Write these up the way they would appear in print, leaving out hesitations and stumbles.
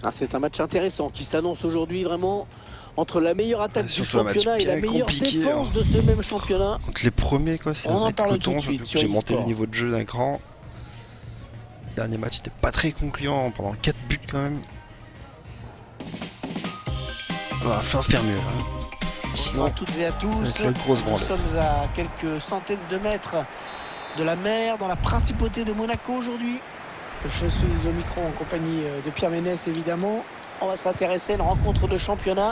Ah, c'est un match intéressant qui s'annonce aujourd'hui vraiment entre la meilleure attaque du championnat et la meilleure défense de ce même championnat. Contre les premiers, quoi, ça on va en être parle coton, tout de suite sur j'ai monté le eSport. niveau de jeu d'un cran. Le dernier match n'était pas très concluant, pendant 4 buts quand même. On va faire mieux là. Sinon, à toutes et à tous, nous sommes à quelques centaines de mètres de la mer, dans la principauté de Monaco aujourd'hui. Je suis au micro en compagnie de Pierre Ménès évidemment. On va s'intéresser à une rencontre de championnat.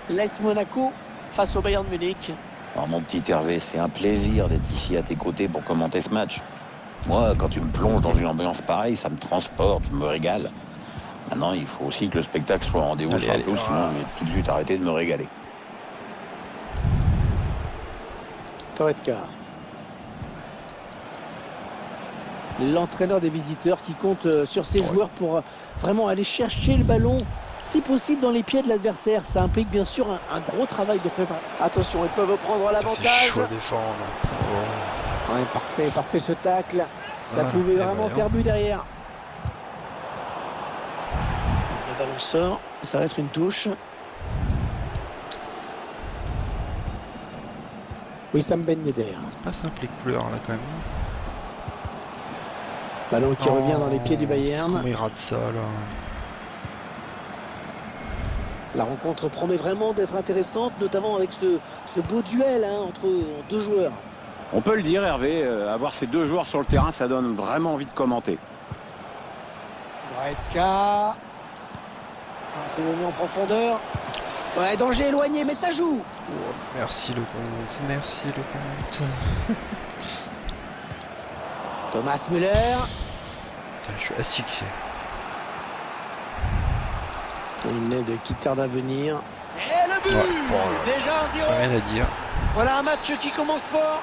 L'AS Monaco face au Bayern Munich. Alors mon petit Hervé, c'est un plaisir d'être ici à tes côtés pour commenter ce match. Moi, quand tu me plonges dans une ambiance pareille, ça me transporte, je me régale. Maintenant, il faut aussi que le spectacle soit au rendez-vous, sinon je vais tout de suite arrêter de me régaler. Goretzka. L'entraîneur des visiteurs qui compte sur ses joueurs pour vraiment aller chercher le ballon, si possible dans les pieds de l'adversaire. Ça implique bien sûr un gros travail de préparation. Attention, ils peuvent prendre l'avantage. C'est chaud à défendre. Oh. Ouais, parfait ce tacle. Ça pouvait vraiment faire but derrière. Le ballon sort, ça va être une touche. Wissam Ben Yedder. C'est pas simple les couleurs là quand même. Ballon qui revient dans les pieds du Bayern. Comment il rate ça là? La rencontre promet vraiment d'être intéressante, notamment avec ce beau duel entre deux joueurs. On peut le dire Hervé, avoir ces deux joueurs sur le terrain, ça donne vraiment envie de commenter. Goretzka. C'est donné en profondeur. Ouais, danger éloigné, mais ça joue. Oh, merci le compte, merci le compte. Thomas Müller. Putain, je suis asphyxié. Une aide qui tarde à venir. Et le but déjà 1-0. Rien à dire. Voilà un match qui commence fort.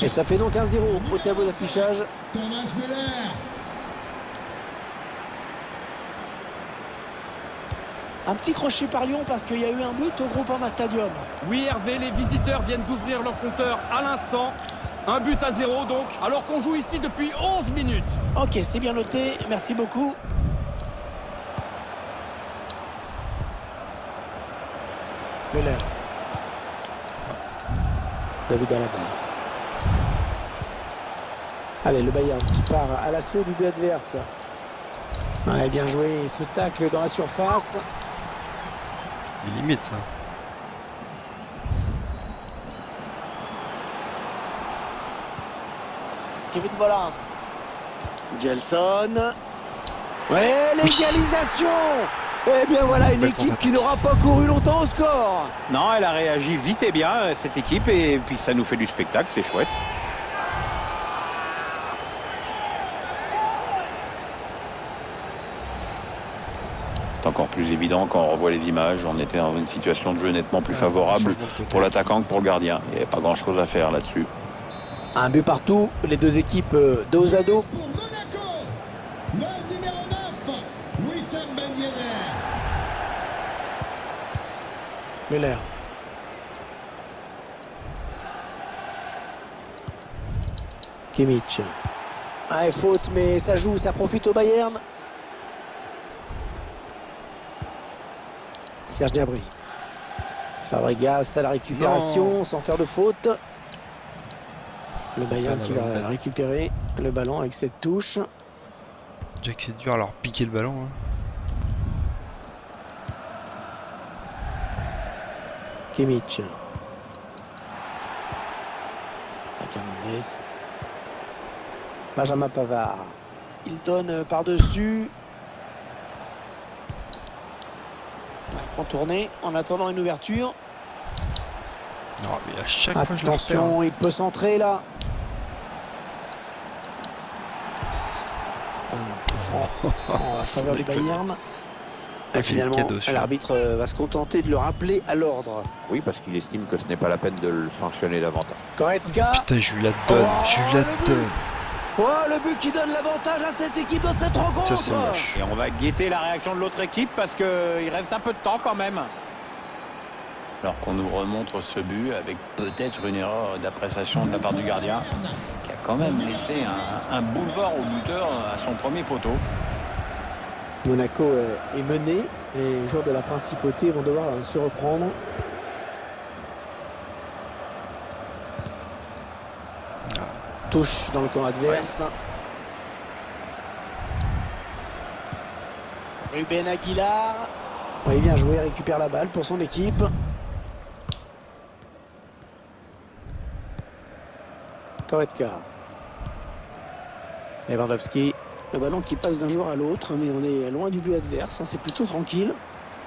Et ça fait donc 1-0 au tableau d'affichage. Thomas Müller. Un petit crochet par Lyon parce qu'il y a eu un but au Groupama Stadium. Oui Hervé, les visiteurs viennent d'ouvrir leur compteur à l'instant. 1-0 donc, alors qu'on joue ici depuis 11 minutes. Ok, c'est bien noté, merci beaucoup. Müller. David Alaba. Allez, le Bayern qui part à l'assaut du but adverse. Ouais, bien joué, ce tacle dans la surface. Il limite ça. Kevin Volland. Gelson. Ouais, l'égalisation. Et bien voilà, une équipe qui n'aura pas couru longtemps au score. Non, elle a réagi vite et bien, cette équipe, et puis ça nous fait du spectacle, c'est chouette. C'est encore plus évident quand on revoit les images. On était dans une situation de jeu nettement plus favorable pour l'attaquant que pour le gardien. Il n'y avait pas grand-chose à faire là-dessus. Un but partout, les deux équipes dos à dos. Pour Monaco, le numéro 9, Wissam Ben Yedder. Müller. Kimmich. Ah, faute, mais ça joue, ça profite au Bayern. Serge Gnabry. Fabregas à la récupération, sans faire de faute. Le Bayern qui va récupérer le ballon avec cette touche. Déjà que c'est dur à leur piquer le ballon. Hein. Kimmich. Hernandez. Benjamin Pavard. Il donne par-dessus. Ils font tourner en attendant une ouverture. Non, mais à chaque fois, je le Attention, il peut centrer là. C'est un coup franc en faveur du Bayern. Et finalement, l'arbitre va se contenter de le rappeler à l'ordre. Oui, parce qu'il estime que ce n'est pas la peine de le sanctionner davantage. Goretzka. Putain, je lui la donne, je lui la donne. Oh, le but qui donne l'avantage à cette équipe dans cette rencontre. Ça, c'est moche. Et on va guetter la réaction de l'autre équipe parce qu'il reste un peu de temps quand même. Alors qu'on nous remontre ce but avec peut-être une erreur d'appréciation de la part du gardien qui a quand même laissé un boulevard au buteur à son premier poteau. Monaco est mené. Les joueurs de la principauté vont devoir se reprendre. Touche dans le camp adverse. Ruben Aguilar. Oui, bien joué, récupère la balle pour son équipe. Koretka. Lewandowski. Le ballon qui passe d'un joueur à l'autre, mais on est loin du but adverse, hein, c'est plutôt tranquille.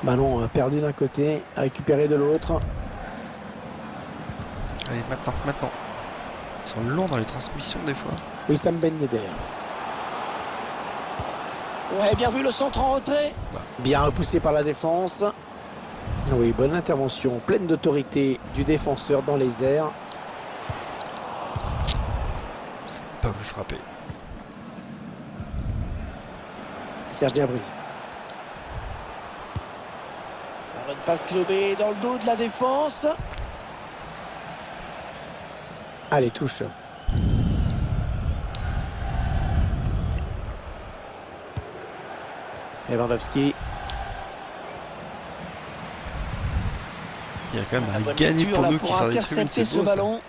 Ballon perdu d'un côté, récupéré de l'autre. Allez, maintenant. Ils sont longs dans les transmissions des fois. Wissam Ben Yedder. Ouais, bien vu le centre en retrait. Bien repoussé par la défense. Oui, bonne intervention, pleine d'autorité du défenseur dans les airs. Pas voulu frapper. Serge Gnabry. La bonne passe lobée dans le dos de la défense. Allez, touche. Lewandowski. Il y a quand même La un gagné pour là, nous qui sort des tribunes, intercepter c'est ce beau ça. ballon.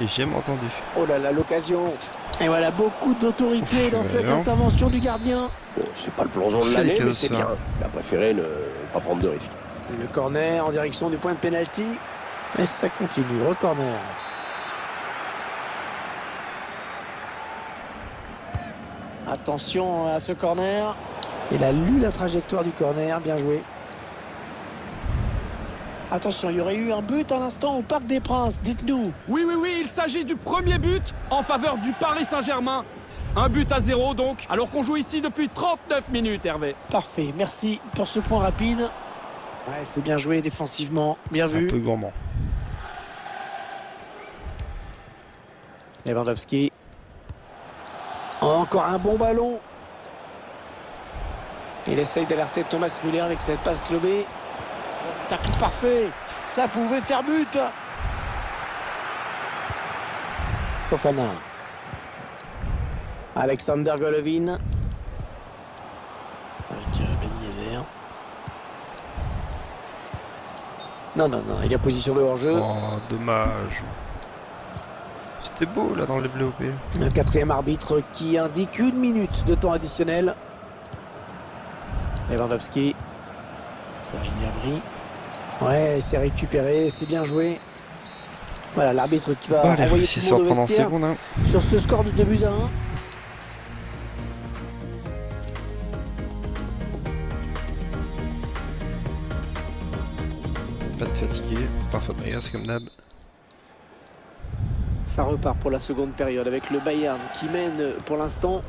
Et j'ai jamais entendu. Oh là là, l'occasion. Et voilà, beaucoup d'autorité dans cette intervention du gardien. Bon, c'est pas le plongeon de Fais l'année, les cadeaux mais c'est de bien. ça. Il a préféré ne pas prendre de risques. Le corner en direction du point de pénalty. Et ça continue, re-corner. Attention à ce corner. Il a lu la trajectoire du corner, bien joué. Attention, il y aurait eu un but à l'instant au Parc des Princes, dites-nous. Oui, il s'agit du premier but en faveur du Paris Saint-Germain. 1-0 donc, alors qu'on joue ici depuis 39 minutes, Hervé. Parfait, merci pour ce point rapide. Ouais, c'est bien joué défensivement, bien vu. Un peu gourmand. Lewandowski. Encore un bon ballon. Il essaye d'alerter Thomas Müller avec cette passe lobée. Tacle parfait. Ça pouvait faire but. Fofana. Alexander Golovin. Avec Ben Yedder. Non, il y a position de hors-jeu. Oh, dommage. C'était beau là dans le développé. Un quatrième arbitre qui indique 1 minute de temps additionnel. Lewandowski. Serge Gnabry. Ouais, c'est récupéré, c'est bien joué. Voilà, l'arbitre qui va Allez, envoyer c'est tout le monde pendant au en vestiaire seconde. Hein. sur ce score de 2-1. Pas de fatigué. Par Fabregas comme d'hab. Ça repart pour la seconde période avec le Bayern qui mène pour l'instant.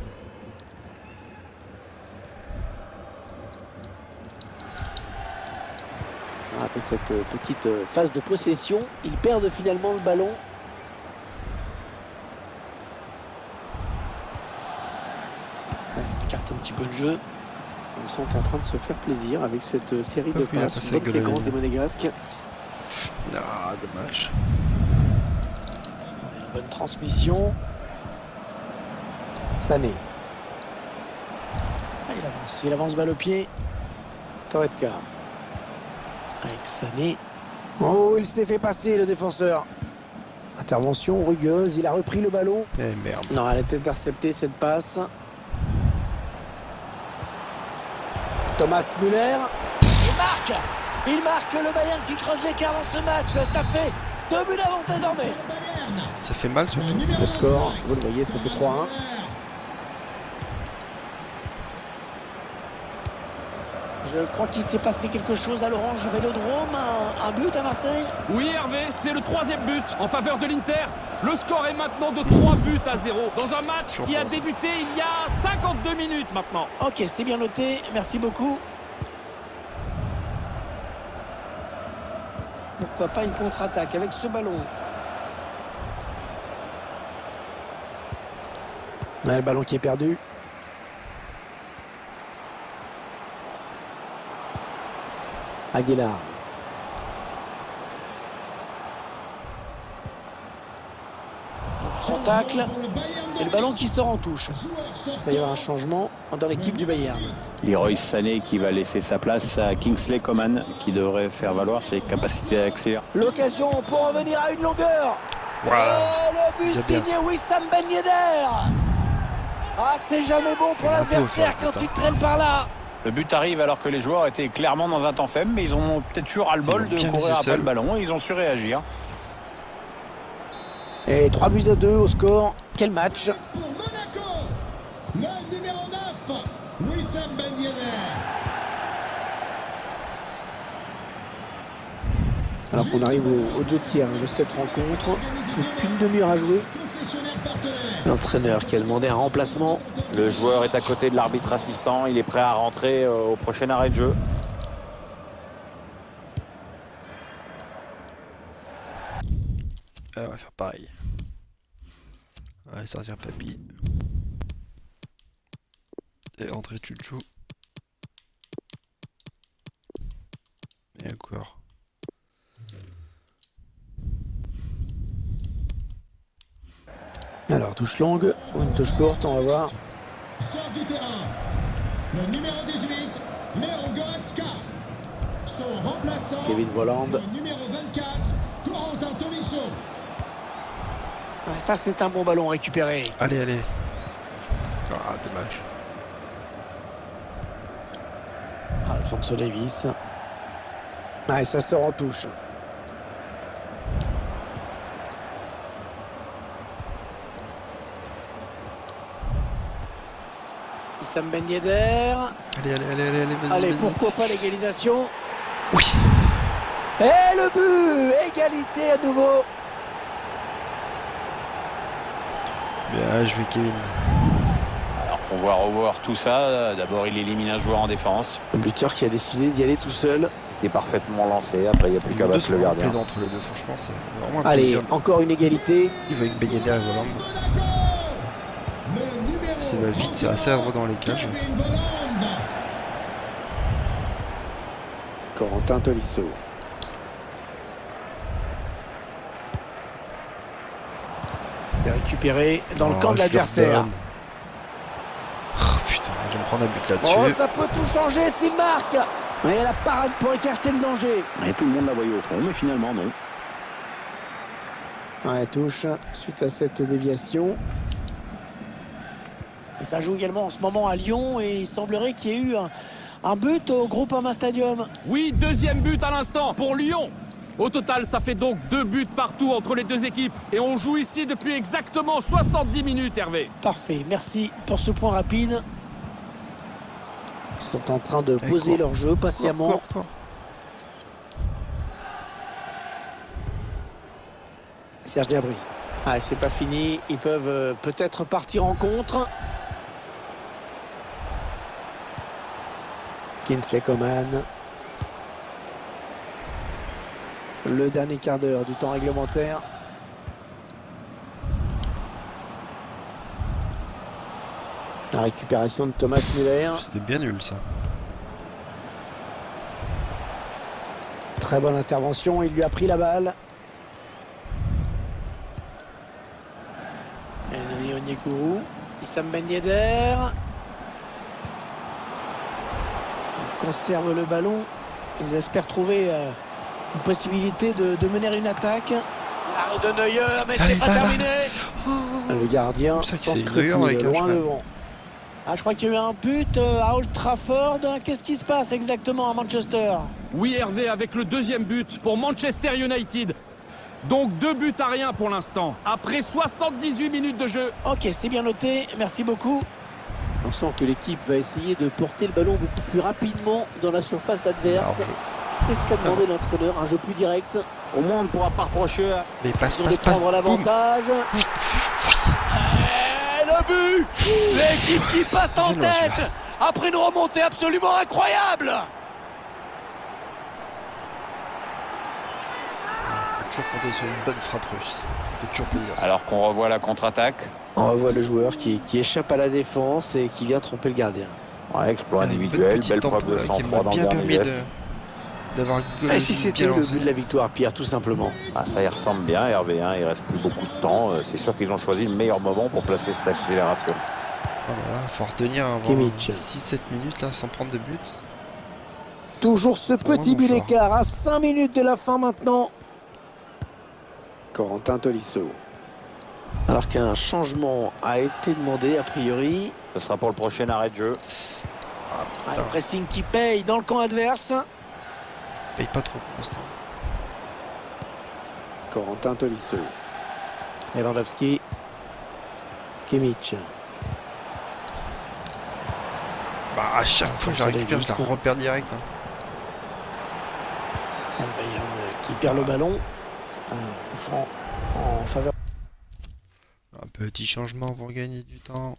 Après cette petite phase de possession, ils perdent finalement le ballon. On écarte un petit peu le jeu. Ils sont en train de se faire plaisir avec cette série de Il a passes. passé Bonne avec Golovin. séquence des Monégasques. Ah, dommage. Une bonne transmission. Sané. Il avance balle au pied. Koretka. Avec Sané. Oh, il s'est fait passer le défenseur. Intervention rugueuse, il a repris le ballon. Eh merde. Non, elle est interceptée cette passe. Thomas Müller. Il marque le Bayern qui creuse l'écart dans ce match. Ça fait 2 buts d'avance désormais. Ça fait mal surtout. Le score, vous le voyez, ça fait 3-1. Je crois qu'il s'est passé quelque chose à l'Orange Vélodrome. Un but à Marseille. Oui, Hervé, c'est le 3e but en faveur de l'Inter. Le score est maintenant de 3-0 dans un match qui a débuté il y a 52 minutes maintenant. Ok, c'est bien noté. Merci beaucoup. Pourquoi pas une contre-attaque avec ce ballon. Ouais, le ballon qui est perdu. Aguilar. Tacle. Pour le Bayern Et le ballon qui sort en touche. Il va y avoir un changement dans l'équipe du Bayern. Leroy Sané qui va laisser sa place à Kingsley Coman qui devrait faire valoir ses capacités à accélérer. L'occasion pour revenir à une longueur. Wow. Et le but Bien signé Wissam Ben Yedder. Ah, c'est jamais bon pour Il a un peu l'adversaire offert, quand il traîne par là. Le but arrive alors que les joueurs étaient clairement dans un temps faible, mais ils ont peut-être eu ras-le-bol de Ils ont bien courir les après seuls. le ballon et ils ont su réagir. Et 3-2 au score. Quel match. Pour Monaco, le numéro 9, Wissam Ben Yedder. Alors qu'on arrive aux 2 tiers de cette rencontre. Plus qu'une demi-heure à jouer. Concessionnaire partenaire. L'entraîneur qui a demandé un remplacement. Le joueur est à côté de l'arbitre assistant, il est prêt à rentrer au prochain arrêt de jeu. On va faire pareil. On va sortir Papy. Et André Tchouchou. Et encore. Alors, touche longue ou une touche courte, on va voir. Sort du terrain. Le numéro 18, Léon Goretzka. Son remplaçant, Kevin Volland. le numéro 24, Corentin Tolisso. Ouais, ça, c'est un bon ballon récupéré. Allez, allez. Ah, dommage. Alphonso Davies. Ah, et ça sort en touche. Wissam Ben Yedder. Allez, allez, allez, allez, allez, vas-y, Allez, vas-y. pourquoi pas l'égalisation. Oui. Et le but. Égalité à nouveau. Bien joué, Kevin. Alors qu'on va revoir tout ça, d'abord il élimine un joueur en défense. Le buteur qui a décidé d'y aller tout seul. Il est parfaitement lancé, après il n'y a plus qu'à battre le gardien. Plaisant entre les deux, franchement, c'est vraiment un Allez, plaisir. encore une égalité. Il va avec Ben Yedder et Voland. Monaco, le numéro Ça va vite, c'est assez adroit dans les cages. Kevin Volland. Corentin Tolisso. C'est récupéré dans le camp de l'adversaire. Jordan. Oh putain, je vais me prendre un but Oh, là-dessus. ça peut tout changer s'il marque. Et la parade pour écarter le danger. Et tout le monde la voyait au fond, mais finalement non. Ouais, touche suite à cette déviation. Et ça joue également en ce moment à Lyon et il semblerait qu'il y ait eu un but au Groupama Stadium. Oui, deuxième but à l'instant pour Lyon. Au total, ça fait donc 2 buts partout entre les deux équipes. Et on joue ici depuis exactement 70 minutes, Hervé. Parfait, merci pour ce point rapide. Ils sont en train de poser cours. leur jeu patiemment. Cours. Serge Gnabry. Ah, c'est pas fini. Ils peuvent peut-être partir en contre. Kingsley Coman. Le dernier quart d'heure du temps réglementaire. La récupération de Thomas Müller. C'était bien nul ça. Très bonne intervention. Il lui a pris la balle. Henry Onyekuru. Wissam Ben Yedder. Il conserve le ballon. Ils espèrent trouver une possibilité de mener une attaque. L'arrêt de Neuer, mais Allez, c'est pas là, là. terminé. Le gardien C'est ça qui sans s'est scrupule, Neuer dans les cages, loin là. devant. Ah, je crois qu'il y a eu un but à Old Trafford. Qu'est-ce qui se passe exactement à Manchester? Oui, Hervé, avec le deuxième but pour Manchester United. Donc 2 buts à rien pour l'instant, après 78 minutes de jeu. Ok, c'est bien noté, merci beaucoup. On sent que l'équipe va essayer de porter le ballon beaucoup plus rapidement dans la surface adverse. Alors, C'est ce qu'a demandé l'entraîneur, un jeu plus direct. Au moins, on ne pourra pas reprocher à... Les passes, Ils ont passe, de passe. prendre l'avantage. Et le but. L'équipe qui passe en Bien joué. tête après une remontée absolument incroyable. On peut toujours compter sur une bonne frappe russe. Ça fait toujours plaisir. Ça. Alors qu'on revoit la contre-attaque. On revoit le joueur qui échappe à la défense et qui vient tromper le gardien. Ouais, exploit Une individuel, petite belle tempo, preuve de là, qui sang-froid m'a dans le bien dernier permis geste. d'avoir Et si c'était bien le lancé. but de la victoire, Pierre, tout simplement. Ah, ça y ressemble bien, Hervé, hein, il reste plus beaucoup de temps. C'est sûr qu'ils ont choisi le meilleur moment pour placer cette accélération. Ah, voilà, faut retenir avant Kimmich. 6-7 minutes là sans prendre de but. Toujours ce C'est vraiment petit but fort. d'écart à 5 minutes de la fin maintenant. Corentin Tolisso. Alors qu'un changement a été demandé a priori. Ce sera pour le prochain arrêt de jeu. Ah Un putain, pressing qui paye dans le camp adverse. paye pas trop pour l'instant. Corentin Tolisso. Lewandowski. Kimmich. Bah à chaque fois que je la récupère, je la repère direct. Hein. Bayern qui perd le ballon. Un coup franc en faveur. Un petit changement pour gagner du temps.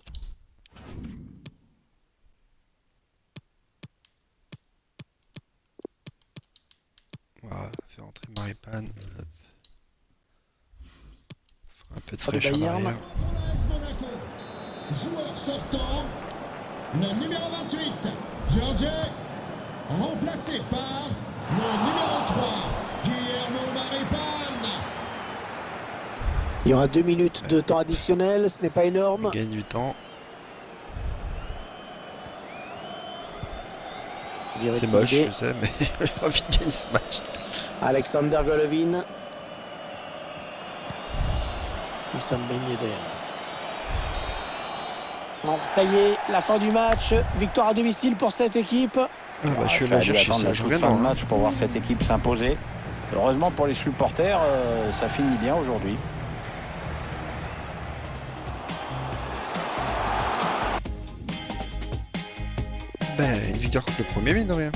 Voilà, faire entrer Maripane. Hop. Fera un peu de fraîcheur Bayern. derrière. Monaco. Joueur sortant, le numéro 28, Georges, remplacé par le numéro 3, Guillermo Maripane. Il y aura 2 minutes de temps additionnel, ce n'est pas énorme. On gagne du temps. C'est moche, je sais, mais j'ai envie de gagner ce match. Alexander Golovin. Wissam Ben Yedder. Voilà, ça y est, la fin du match. Victoire à domicile pour cette équipe. Ah bah je suis Il allé fallait chercher attendre ça, la je toute reviens fin de non, hein. match pour voir cette équipe s'imposer. Heureusement pour les supporters, ça finit bien aujourd'hui. Ben une victoire contre le premier mine de rien.